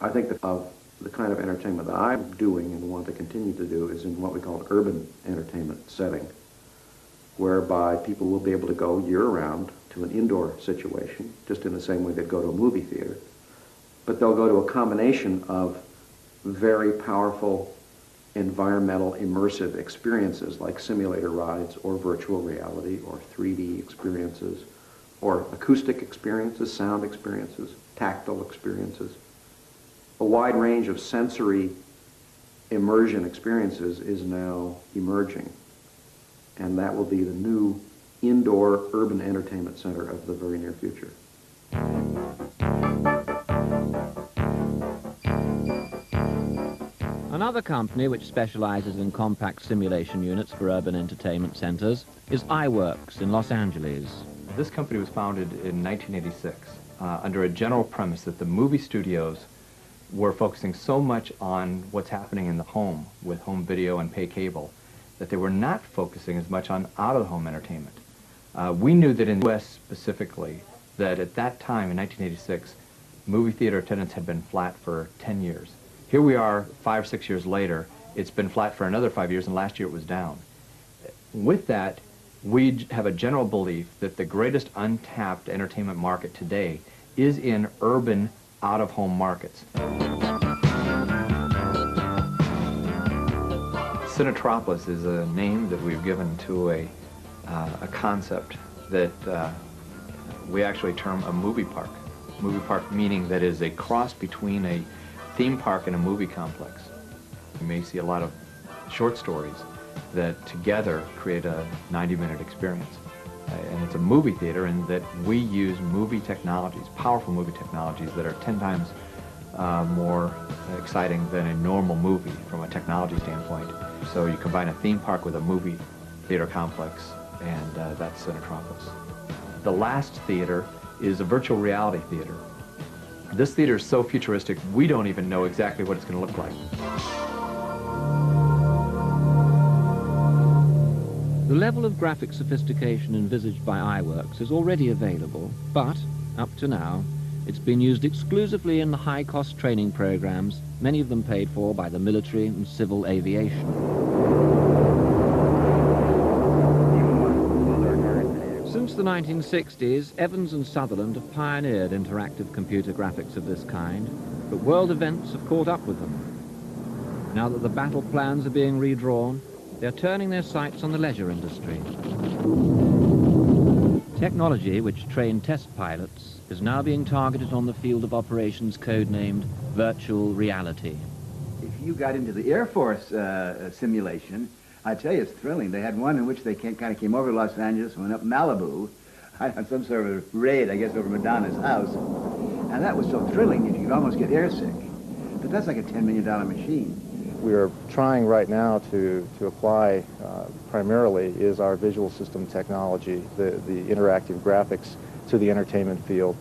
I think that of the kind of entertainment that I'm doing and want to continue to do is in what we call an urban entertainment setting, whereby people will be able to go year-round to an indoor situation, just in the same way they'd go to a movie theater. But they'll go to a combination of very powerful environmental immersive experiences like simulator rides or virtual reality or 3D experiences or acoustic experiences, sound experiences, tactile experiences. A wide range of sensory immersion experiences is now emerging, and that will be the new indoor urban entertainment center of the very near future. Another company which specializes in compact simulation units for urban entertainment centers is iWorks in Los Angeles. This company was founded in 1986 under a general premise that the movie studios were focusing so much on what's happening in the home with home video and pay cable that they were not focusing as much on out-of-the-home entertainment. We knew that in the U.S. specifically, that at that time in 1986, movie theater attendance had been flat for 10 years. Here we are 5 or 6 years later, it's been flat for another 5 years, and last year it was down. With that, we have a general belief that the greatest untapped entertainment market today is in urban out-of-home markets. Cinetropolis is a name that we've given to a concept that we actually term a movie park. Movie park meaning that is a cross between a theme park and a movie complex. You may see a lot of short stories that together create a 90-minute experience. And it's a movie theater in that we use movie technologies, powerful movie technologies that are 10 times more exciting than a normal movie from a technology standpoint. So you combine a theme park with a movie theater complex, and that's Cinetropolis. The last theater is a virtual reality theater. This theater is so futuristic, we don't even know exactly what it's going to look like. The level of graphic sophistication envisaged by iWorks is already available, but, up to now, it's been used exclusively in the high-cost training programs, many of them paid for by the military and civil aviation. Since the 1960s, Evans and Sutherland have pioneered interactive computer graphics of this kind, but world events have caught up with them. Now that the battle plans are being redrawn, they're turning their sights on the leisure industry. Technology which trained test pilots is now being targeted on the field of operations codenamed virtual reality. If you got into the Air Force simulation, I tell you, it's thrilling. They had one in which they kind of came over to Los Angeles and went up Malibu on some sort of raid, I guess, over Madonna's house. And that was so thrilling, you could almost get airsick. But that's like a $10 million machine. We are trying right now to apply primarily is our visual system technology, the interactive graphics, to the entertainment field.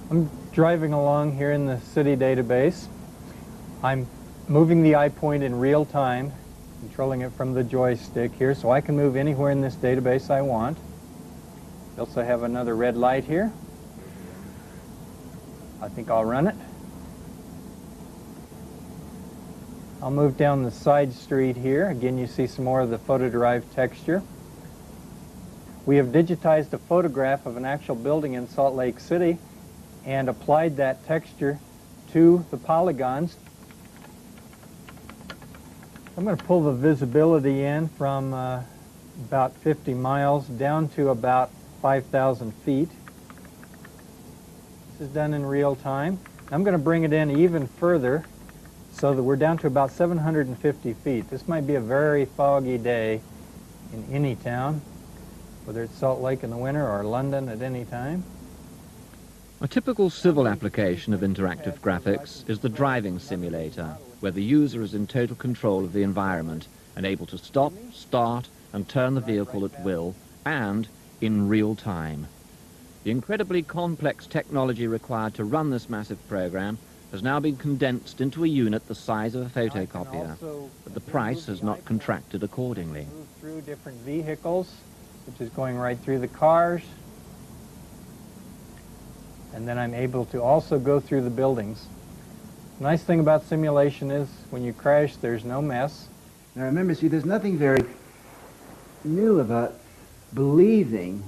I'm driving along here in the city database. I'm moving the eye point in real time, controlling it from the joystick here, so I can move anywhere in this database I want. We also have another red light here. I think I'll run it. I'll move down the side street here. Again, you see some more of the photo-derived texture. We have digitized a photograph of an actual building in Salt Lake City and applied that texture to the polygons. I'm going to pull the visibility in from about 50 miles down to about 5,000 feet. This is done in real time. I'm going to bring it in even further so that we're down to about 750 feet. This might be a very foggy day in any town, whether it's Salt Lake in the winter or London at any time. A typical civil application of interactive graphics is the driving simulator, where the user is in total control of the environment and able to stop, start, and turn the vehicle at will, and in real time. The incredibly complex technology required to run this massive program has now been condensed into a unit the size of a photocopier, but the price has not contracted accordingly. Move through different vehicles, which is going right through the cars. and then I'm able to also go through the buildings. The nice thing about simulation is when you crash, there's no mess. Now remember, see, there's nothing very new about believing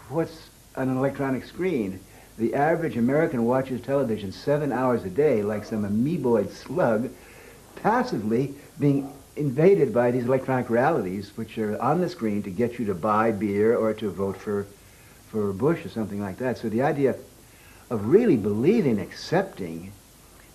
what's on an electronic screen. The average American watches television 7 hours a day like some amoeboid slug, passively being invaded by these electronic realities which are on the screen to get you to buy beer or to vote for Bush or something like that. So the idea of really believing, accepting,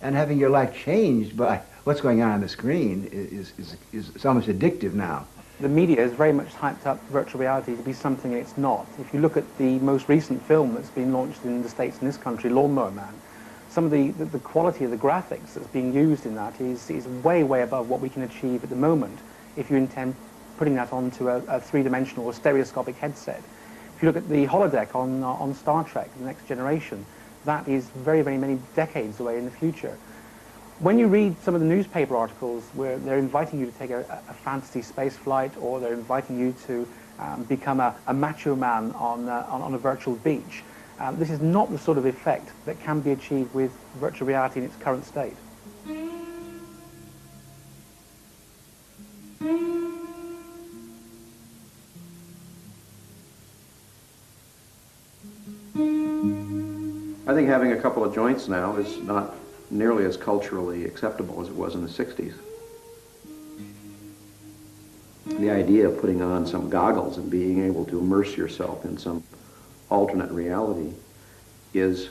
and having your life changed by what's going on the screen is almost addictive now. The media has very much hyped up virtual reality to be something it's not. If you look at the most recent film that's been launched in the States in this country, Lawnmower Man, some of the quality of the graphics that's being used in that is way, way above what we can achieve at the moment if you intend putting that onto a three-dimensional or stereoscopic headset. If you look at the holodeck on Star Trek, The Next Generation, that is very, very many decades away in the future. When you read some of the newspaper articles where they're inviting you to take a fantasy space flight, or they're inviting you to become a macho man on a virtual beach, this is not the sort of effect that can be achieved with virtual reality in its current state. I think having a couple of joints now is not nearly as culturally acceptable as it was in the 60s. The idea of putting on some goggles and being able to immerse yourself in some alternate reality is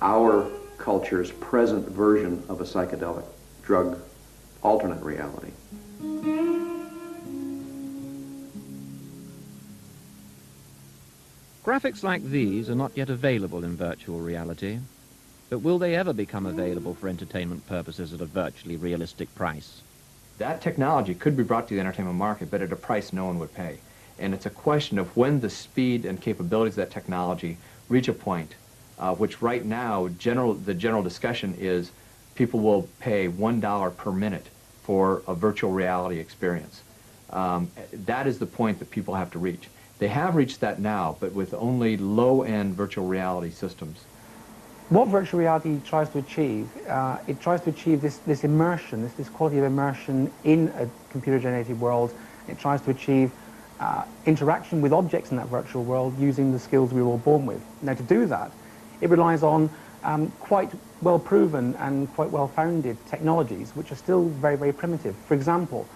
our culture's present version of a psychedelic drug alternate reality. Graphics like these are not yet available in virtual reality, but will they ever become available for entertainment purposes at a virtually realistic price? That technology could be brought to the entertainment market, but at a price no one would pay. And it's a question of when the speed and capabilities of that technology reach a point, which right now, the general discussion is people will pay $1 per minute for a virtual reality experience. That is the point that people have to reach. They have reached that now, but with only low-end virtual reality systems. What virtual reality tries to achieve, it tries to achieve this immersion, this quality of immersion in a computer-generated world. It tries to achieve interaction with objects in that virtual world using the skills we were all born with. Now, to do that, it relies on quite well-proven and quite well-founded technologies, which are still very, very primitive. For example,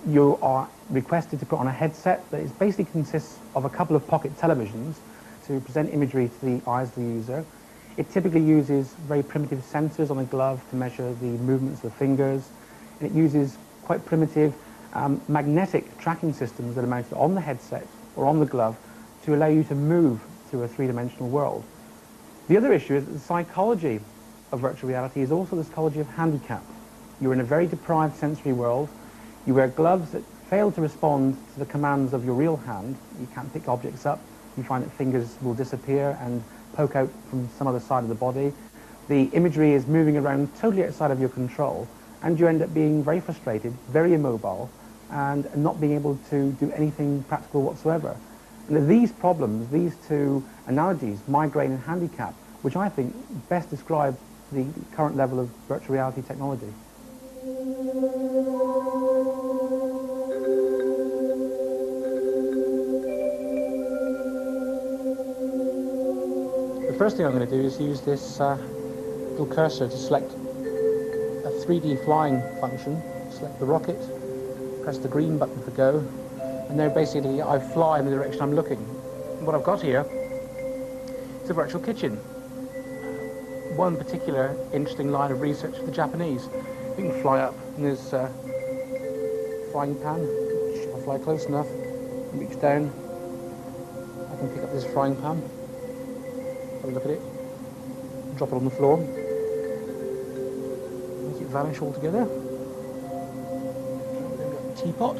you are requested to put on a headset that basically consists of a couple of pocket televisions to present imagery to the eyes of the user. It typically uses very primitive sensors on a glove to measure the movements of the fingers, and it uses quite primitive magnetic tracking systems that are mounted on the headset or on the glove to allow you to move through a three-dimensional world. The other issue is that the psychology of virtual reality is also the psychology of handicap. You're in a very deprived sensory world. You wear gloves that fail to respond to the commands of your real hand. You can't pick objects up. You find that fingers will disappear and poke out from some other side of the body. The imagery is moving around totally outside of your control, and you end up being very frustrated, very immobile, and not being able to do anything practical whatsoever. And these problems, these two analogies, migraine and handicap, which I think best describe the current level of virtual reality technology. The first thing I'm going to do is use this little cursor to select a 3D flying function, select the rocket, press the green button for go, and now basically I fly in the direction I'm looking. And what I've got here is a virtual kitchen. One particular interesting line of research for the Japanese. You can fly up, and there's a frying pan. If I fly close enough and reach down, I can pick up this frying pan, have a look at it, drop it on the floor, make it vanish altogether. Then we've got the teapot.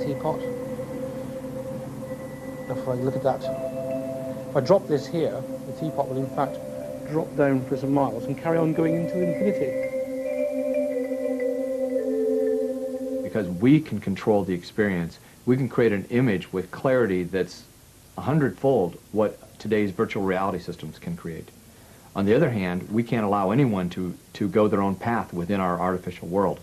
Teapot. If I look at that, if I drop this here, the teapot will in fact drop down for some miles and carry on going into infinity. because we can control the experience. We can create an image with clarity that's 100-fold what today's virtual reality systems can create. On the other hand, we can't allow anyone to go their own path within our artificial world.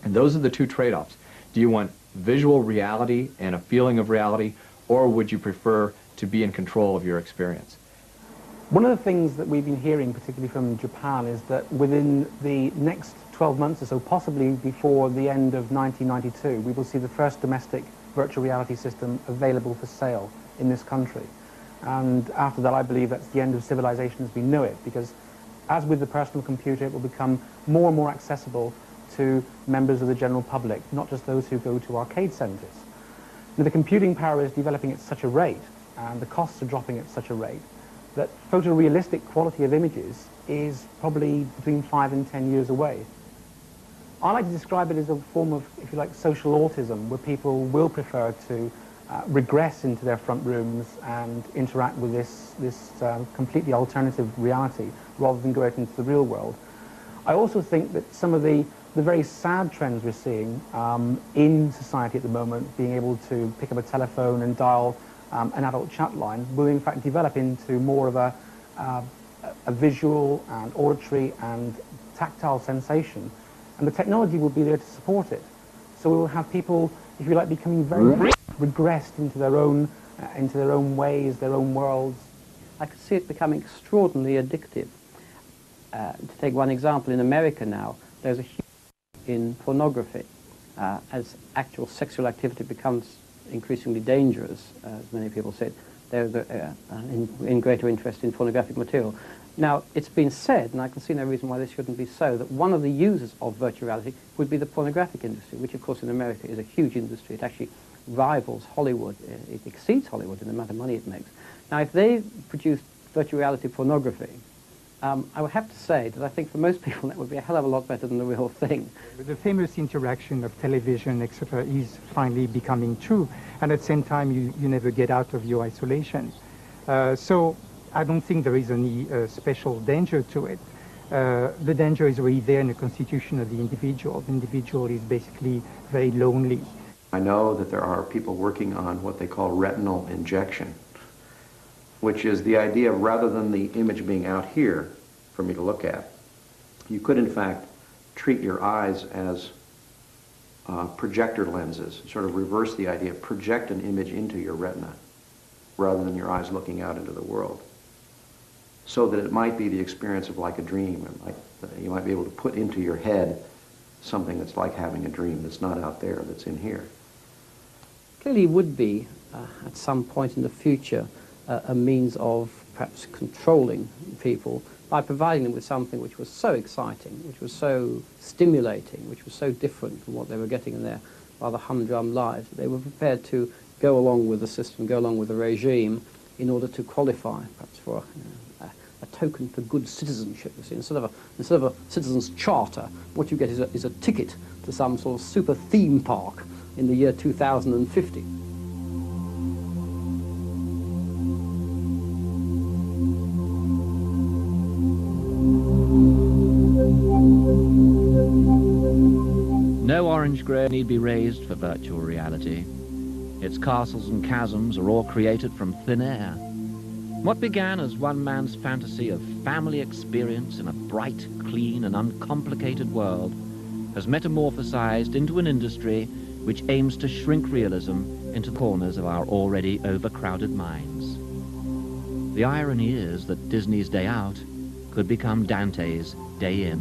And those are the two trade-offs. Do you want visual reality and a feeling of reality, or would you prefer to be in control of your experience? One of the things that we've been hearing, particularly from Japan, is that within the next 12 months or so, possibly before the end of 1992, we will see the first domestic virtual reality system available for sale in this country. And after that, I believe that's the end of civilization as we know it, because as with the personal computer, it will become more and more accessible to members of the general public, not just those who go to arcade centres. Now, the computing power is developing at such a rate, and the costs are dropping at such a rate, that photorealistic quality of images is probably between 5 and 10 years away. I like to describe it as a form of, if you like, social autism, where people will prefer to regress into their front rooms and interact with this completely alternative reality rather than go out into the real world. I also think that some of the very sad trends we're seeing in society at the moment, being able to pick up a telephone and dial an adult chat line, will in fact develop into more of a visual and auditory and tactile sensation, and the technology will be there to support it. So we will have people, if you like, becoming very regressed into their own ways, their own worlds. I could see it becoming extraordinarily addictive. To take one example, in America now, there's a huge in pornography. As actual sexual activity becomes increasingly dangerous, as many people said, there's in greater interest in pornographic material. Now, it's been said, and I can see no reason why this shouldn't be so, that one of the users of virtual reality would be the pornographic industry, which of course in America is a huge industry. It actually rivals Hollywood. It exceeds Hollywood in the amount of money it makes. Now, if they produced virtual reality pornography, I would have to say that I think for most people that would be a hell of a lot better than the real thing. The famous interaction of television, etc., is finally becoming true, and at the same time you never get out of your isolation. So I don't think there is any special danger to it. The danger is really there in the constitution of the individual. The individual is basically very lonely. I know that there are people working on what they call retinal injection, which is the idea of, rather than the image being out here for me to look at, you could in fact treat your eyes as projector lenses, sort of reverse the idea, project an image into your retina rather than your eyes looking out into the world, so that it might be the experience of like a dream, and you might be able to put into your head something that's like having a dream that's not out there, that's in here. Clearly would be, at some point in the future, a means of perhaps controlling people by providing them with something which was so exciting, which was so stimulating, which was so different from what they were getting in their rather humdrum lives. They were prepared to go along with the system, go along with the regime, in order to qualify perhaps for a token for good citizenship. You see, instead of a citizen's charter, what you get is a ticket to some sort of super theme park in the year 2050. No orange grove need be raised for virtual reality. Its castles and chasms are all created from thin air. What began as one man's fantasy of family experience in a bright, clean and uncomplicated world has metamorphosized into an industry which aims to shrink realism into the corners of our already overcrowded minds. The irony is that Disney's Day Out could become Dante's Day In.